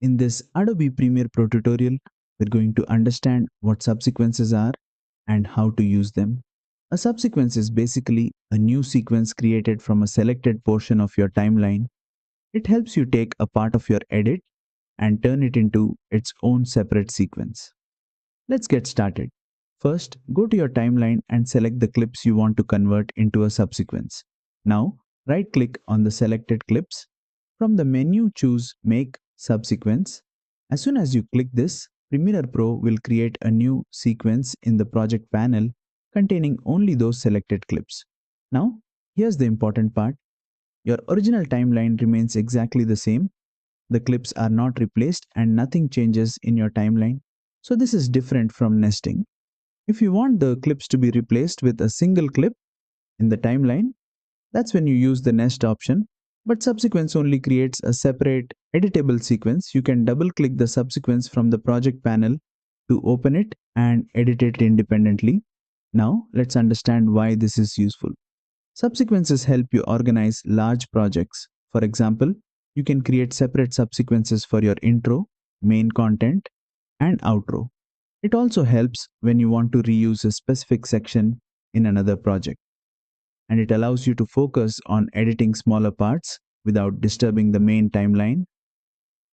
In this Adobe Premiere Pro tutorial, we're going to understand what subsequences are and how to use them. A subsequence is basically a new sequence created from a selected portion of your timeline. It helps you take a part of your edit and turn it into its own separate sequence. Let's get started. First, go to your timeline and select the clips you want to convert into a subsequence. Now, right-click on the selected clips. From the menu, choose Make Subsequence. As soon as you click this, Premiere Pro will create a new sequence in the project panel containing only those selected clips. Now, here's the important part. Your original timeline remains exactly the same. The clips are not replaced and nothing changes in your timeline. So this is different from nesting. If you want the clips to be replaced with a single clip in the timeline, that's when you use the nest option. But subsequence only creates a separate editable sequence. You can double click the subsequence from the project panel to open it and edit it independently. Now let's understand why this is useful. Subsequences help you organize large projects. For example, you can create separate subsequences for your intro, main content, and outro. It also helps when you want to reuse a specific section in another project. And it allows you to focus on editing smaller parts without disturbing the main timeline.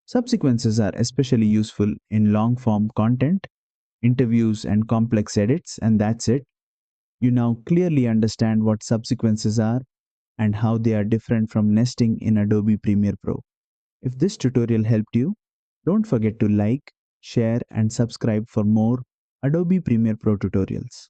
Subsequences are especially useful in long form content, interviews, and complex edits, and that's it. You now clearly understand what subsequences are and how they are different from nesting in Adobe Premiere Pro. If this tutorial helped you, don't forget to like, share, and subscribe for more Adobe Premiere Pro tutorials.